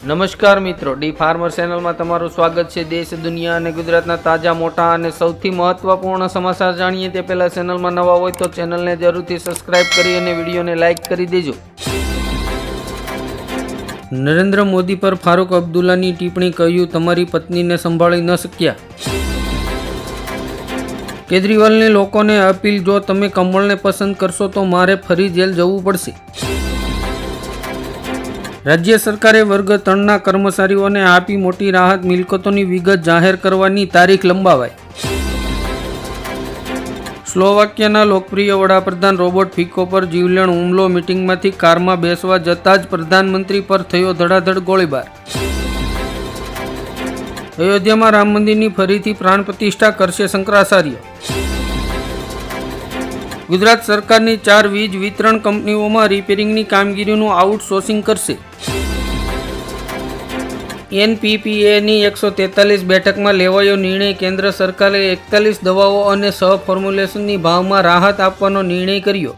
નમસ્કાર મિત્રો, D farmer ચેનલમાં તમારું સ્વાગત છે। દેશ, દુનિયા અને ગુજરાતના તાજા, મોટા અને સૌથી મહત્વપૂર્ણ સમાચાર જાણીએ તે પહેલા ચેનલમાં નવા હોય તો ચેનલને જરૂરથી સબસ્ક્રાઇબ કરી અને વિડીયોને લાઇક કરી દેજો। નરેન્દ્ર મોદી પર ફારૂક અબ્દુલ્લાની ટિપ્પણી, કહ્યું તમારી પત્નીને સંભાળી ન શક્યા। કેજરીવાલની લોકોને અપીલ, જો તમે કમળને પસંદ કરશો તો મારે ફરી જેલ જવું પડશે। રાજ્ય સરકારે વર્ગ 3ના કર્મચારીઓને આપી મોટી રાહત, મિલકતોની વિગત જાહેર કરવાની તારીખ લંબાવાઈ। સ્લોવાકિયાના લોકપ્રિય વડાપ્રધાન રોબર્ટ ફિકો પર જીવલેણ હુમલો, મીટિંગમાંથી કારમાં બેસવા જતાં જ પ્રધાનમંત્રી પર થયો ધડાધડ ગોળીબાર। અયોધ્યામાં રામ મંદિરની ફરીથી પ્રાણ પ્રતિષ્ઠા કરશે શંકરાચાર્ય। ગુજરાત સરકારની 4 વીજ વિતરણ કંપનીઓમાં રિપેરિંગની કામગીરીનું આઉટસોર્સિંગ કરશે। એનપીપીએની 143 બેઠકમાં લેવાયો નિર્ણય, કેન્દ્ર સરકારે 41 દવાઓ અને ફોર્મ્યુલેશનની ભાવમાં રાહત આપવાનો નિર્ણય કર્યો।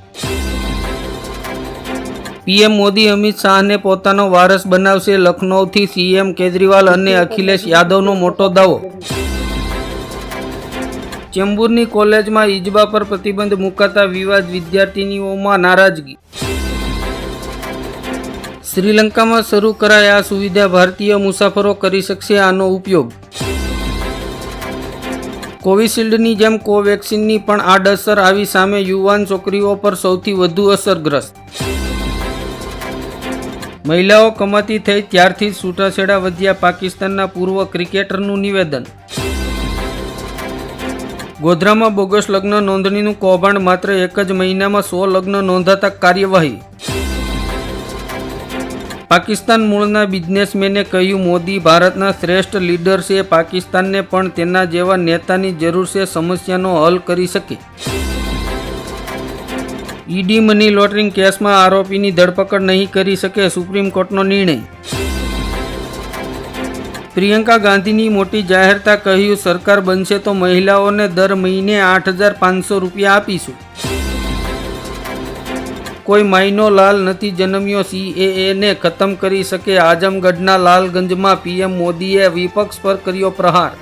પીએમ મોદી અમિત શાહને પોતાનો વારસ બનાવશે, લખનૌથી સીએમ કેજરીવાલ અને અખિલેશ યાદવનો મોટો દાવો। ચેમ્બુરની કોલેજમાં ઈજબા પર પ્રતિબંધ મુકાતા વિવાદ, વિદ્યાર્થીનીઓમાં નારાજગી। શ્રીલંકામાં શરૂ કરાય આ સુવિધા, ભારતીય મુસાફરો કરી શકશે આનો ઉપયોગ। કોવિશિલ્ડની જેમ કોવેક્સિનની પણ આડઅસર આવી સામે, યુવાન છોકરીઓ પર સૌથી વધુ અસરગ્રસ્ત। મહિલાઓ કમાતી થઈ ત્યારથી જ છૂટાછેડા વધ્યા, પાકિસ્તાનના પૂર્વ ક્રિકેટરનું નિવેદન। ગોધરામાં બોગસ લગ્ન નોંધણીનું કૌભાંડ, માત્ર એક જ મહિનામાં 100 લગ્ન નોંધાતા કાર્યવાહી। પાકિસ્તાન મૂળના બિઝનેસમેને કહ્યું, મોદી ભારતના શ્રેષ્ઠ લીડર છે, પાકિસ્તાનને પણ તેના જેવા નેતાની જરૂર છે, સમસ્યાનો હલ કરી શકે। ઈડી મની લોન્ડરિંગ કેસમાં આરોપીની ધરપકડ નહીં કરી શકે, સુપ્રીમ કોર્ટનો નિર્ણય। પ્રિયંકા ગાંધીની મોટી જાહેરતા, કહ્યું સરકાર બનશે તો મહિલાઓને દર મહિને 8,500 રૂપિયા આપીશું। કોઈ માયનો લાલ નથી જન્મ્યો, CAA-ને ખતમ કરી શકે, આઝમગઢના લાલગંજમાં પીએમ મોદીએ વિપક્ષ પર કર્યો પ્રહાર।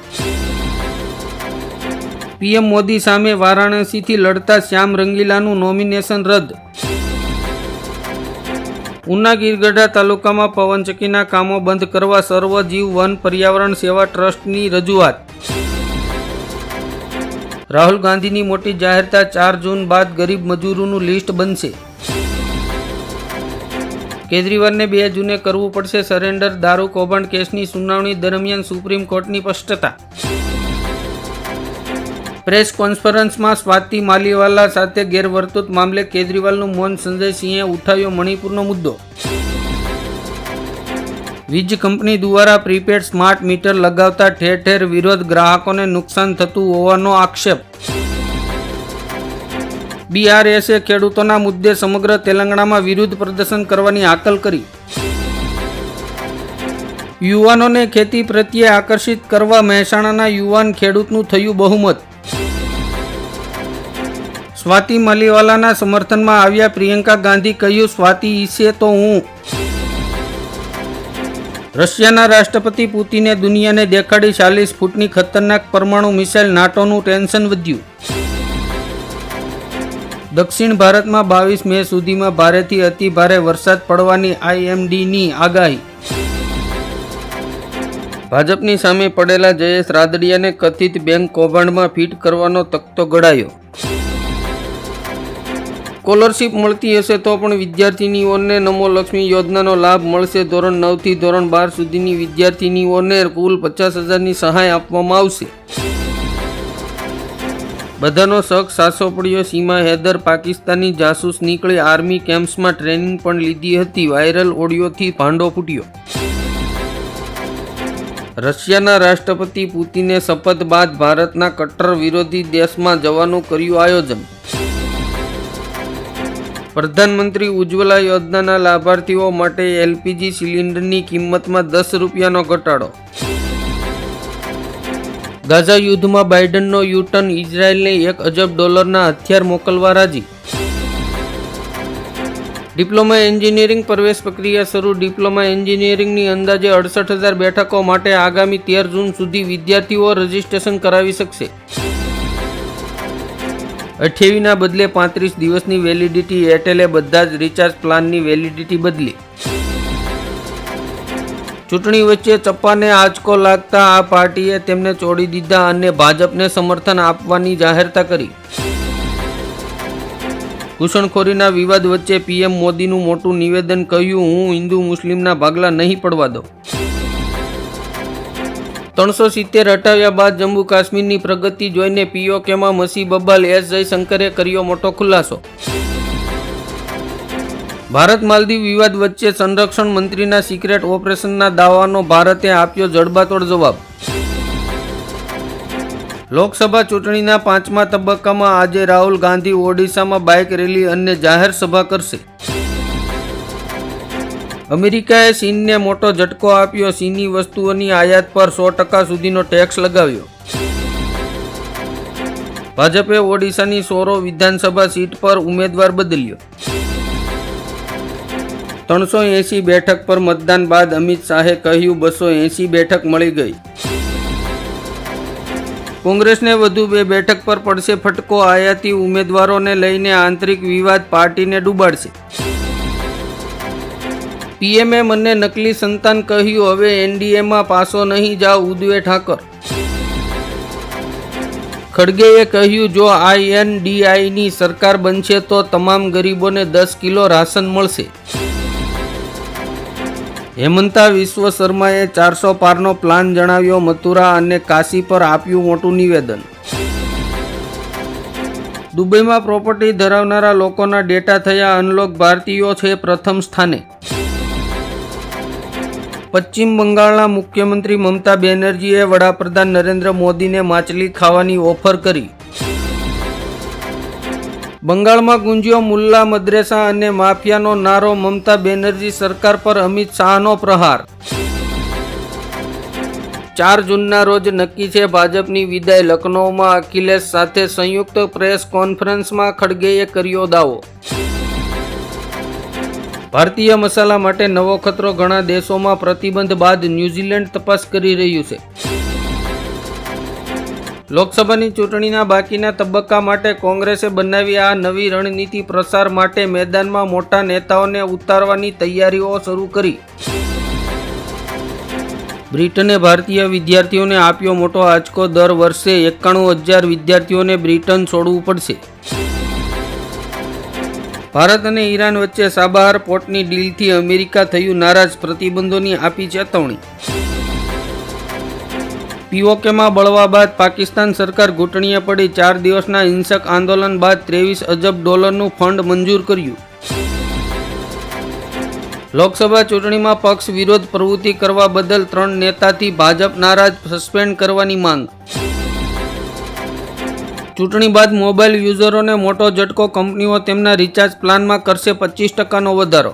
પીએમ મોદી સામે વારાણસીથી લડતા શ્યામ રંગીલાનું નોમિનેશન રદ। ઉના ગીરગઢડા તાલુકામાં પવનચક્કીના કામો બંધ કરવા સર્વજીવ વન પર્યાવરણ સેવા ટ્રસ્ટની રજૂઆત। રાહુલ ગાંધીની મોટી જાહેરતા, 4 જૂન બાદ ગરીબ મજૂરોનું લિસ્ટ બનશે। કેજરીવાલને 2 જૂને કરવું પડશે સરેન્ડર, દારૂ કૌભાંડ કેસની સુનાવણી દરમિયાન સુપ્રીમ કોર્ટની સ્પષ્ટતા। પ્રેસ કોન્ફરન્સમાં સ્વાતિ માલીવાલા સાથે ગેરવર્તણૂક મામલે કેજરીવાલનું મૌન, સંજય સિંહે ઉઠાવ્યો મણિપુરનો મુદ્દો। વીજ કંપની દ્વારા પ્રીપેડ સ્માર્ટ મીટર લગાવતા ઠેર ઠેર વિરોધ, ગ્રાહકોને નુકસાન થતું હોવાનો આક્ષેપ। બીઆરએસે ખેડૂતોના મુદ્દે સમગ્ર તેલંગાણામાં વિરોધ પ્રદર્શન કરવાની હાકલ કરી। યુવાનોને ખેતી પ્રત્યે આકર્ષિત કરવા મહેસાણાના યુવાન ખેડૂતનું થયું બહુમત। સ્વાતિ માલીવાલાના સમર્થનમાં આવ્યા પ્રિયંકા ગાંધી, કહ્યું સ્વાતિ ઈસે તો હું। રશિયાના રાષ્ટ્રપતિ પુતિને દુનિયાને દેખાડી 40 ફૂટની ખતરનાક પરમાણુ મિસાઇલ, નાટોનું ટેન્શન વધ્યું। દક્ષિણ ભારતમાં 22 મે સુધીમાં ભારેથી અતિ ભારે વરસાદ પડવાની IMDની આગાહી। ભાજપની સામે પડેલા જયેશ રાદડિયાને કથિત બેંક કૌભાંડમાં ફિટ કરવાનો તખતો ગળાયો। સ્કોલરશીપ મળતી હશે તો પણ વિદ્યાર્થીનીઓને નમો લક્ષ્મી યોજનાનો લાભ મળશે। ધોરણ 9 થી ધોરણ 12 સુધીની વિદ્યાર્થીનીઓને કુલ 50,000ની સહાય આપવામાં આવશે। બધાનો શક સાચો પડ્યો, સીમા હૈદર પાકિસ્તાની જાસૂસ નીકળી, આર્મી કેમ્પ્સમાં ટ્રેનિંગ પણ લીધી હતી, વાયરલ ઓડિયોથી ભાંડો ફૂટ્યો। રશિયાના રાષ્ટ્રપતિ પુતિને શપથ બાદ ભારતના કટ્ટર વિરોધી દેશમાં જવાનું કર્યું આયોજન। પ્રધાનમંત્રી ઉજ્જવલા યોજનાના લાભાર્થીઓ માટે LPG સિલિન્ડરની કિંમતમાં 10 રૂપિયાનો ઘટાડો। ગાઝા યુદ્ધમાં બાઇડનનો યુટર્ન, ઇઝરાયેલને $1 અજબ હથિયાર મોકલવા રાજી। ડિપ્લોમા એન્જિનિયરિંગ પ્રવેશ પ્રક્રિયા શરૂ. ડિપ્લોમા એન્જિનિયરિંગની અંદાજે 68,000 બેઠકો માટે આગામી 13 જૂન સુધી વિદ્યાર્થીઓ રજીસ્ટ્રેશન કરાવી શકશે. 28ના બદલે 35 દિવસની વેલિડિટી. એરટેલે બધા જ રિચાર્જ પ્લાનની વેલિડિટી બદલી. ચૂંટણી વચ્ચે ચપ્પાને આંચકો લાગતા આ પાર્ટીએ તેમને છોડી દીધા અને ભાજપને સમર્થન આપવાની જાહેરાત કરી. ઘૂસણખોરીના વિવાદ વચ્ચે પીએમ મોદીનું મોટું નિવેદન. કહ્યું, હું હિન્દુ મુસ્લિમના ભાગલા નહીં પડવા દઉં. 370 હટાવ્યા બાદ જમ્મુ કાશ્મીરની પ્રગતિ જોઈને પીઓકેમાં મસી બબાલ. એસ જયશંકરે કર્યો મોટો ખુલાસો. ભારત માલદીવ વિવાદ વચ્ચે સંરક્ષણ મંત્રીના સિક્રેટ ઓપરેશનના દાવાનો ભારતે આપ્યો જડબાતોડ જવાબ. લોકસભા ચૂંટણીના 5મા તબક્કામાં આજે રાહુલ ગાંધી ઓડિશામાં બાઇક રેલી અને જાહેર સભા કરશે. અમેરિકાએ ચીનને મોટો ઝટકો આપ્યો. ચીની વસ્તુઓની આયાત પર 100% સુધીનો ટેક્સ લગાવ્યો. ભાજપે ઓડિશાની સોરો વિધાનસભા સીટ પર ઉમેદવાર બદલ્યો. 380 બેઠક પર મતદાન બાદ અમિત શાહે કહ્યું 280 બેઠક મળી ગઈ. કોંગ્રેસને વધુ 2 બેઠક પર પડશે ફટકો. આયાતી ઉમેદવારોને લઈને આંતરિક વિવાદ પાર્ટીને ડૂબાડશે. પીએમએ મને નકલી સંતાન કહ્યું, હવે એનડીએમાં પાછો નહીં જાઓ. ઉદ્ધવે ઠાકર. ખડગેએ કહ્યું, જો INDIની સરકાર બનશે તો તમામ ગરીબોને 10 કિલો રાશન મળશે. હેમંતા વિશ્વ શર્માએ 400 પારનો પ્લાન જણાવ્યો. મથુરા અને કાશી પર આપ્યું મોટું નિવેદન. દુબઈમાં પ્રોપર્ટી ધરાવનારા લોકોના ડેટા થયા અનલોક. ભારતીયો છે પ્રથમ સ્થાને. પશ્ચિમ બંગાળના મુખ્યમંત્રી મમતા બેનર્જીએ વડાપ્રધાન નરેન્દ્ર મોદીને માછલી ખાવાની ઓફર કરી. બંગાળમાં ગુંજ્યો મુલ્લા મદ્રેસા અને માફિયાનો નારો. મમતા બેનર્જી સરકાર પર અમિત શાહનો પ્રહાર. 4 જૂનના રોજ નક્કી છે ભાજપની વિદાય. લખનૌમાં અખિલેશ સાથે સંયુક્ત પ્રેસ કોન્ફરન્સમાં ખડગેએ કર્યો દાવો. ભારતીય મસાલા માટે નવો ખતરો. ઘણા દેશોમાં પ્રતિબંધ બાદ ન્યૂઝીલેન્ડ તપાસ કરી રહ્યું છે. લોકસભાની ચૂંટણીના બાકીના તબક્કા માટે કોંગ્રેસે બનાવી આ નવી રણનીતિ. પ્રચાર માટે મેદાનમાં મોટા નેતાઓને ઉતારવાની તૈયારીઓ શરૂ કરી. બ્રિટને ભારતીય વિદ્યાર્થીઓને આપ્યો મોટો આંચકો. દર વર્ષે 91,000 વિદ્યાર્થીઓને બ્રિટન છોડવું પડશે. ભારત અને ઈરાન વચ્ચે સાબાહાર પોર્ટની ડીલથી અમેરિકા થયું નારાજ. પ્રતિબંધોની આપી ચેતવણી. પીઓકેમાં બળવા બાદ પાકિસ્તાન સરકાર ઘૂંટણીએ પડી. 4 દિવસના હિંસક આંદોલન બાદ $23 અબજનું ફંડ મંજૂર કર્યું. લોકસભા ચૂંટણીમાં પક્ષ વિરોધ પ્રવૃત્તિ કરવા બદલ 3 નેતાથી ભાજપ નારાજ. સસ્પેન્ડ કરવાની માંગ. ચૂંટણી બાદ મોબાઈલ યુઝરોને મોટો ઝટકો. કંપનીઓ તેમના રિચાર્જ પ્લાનમાં કરશે 25%નો વધારો.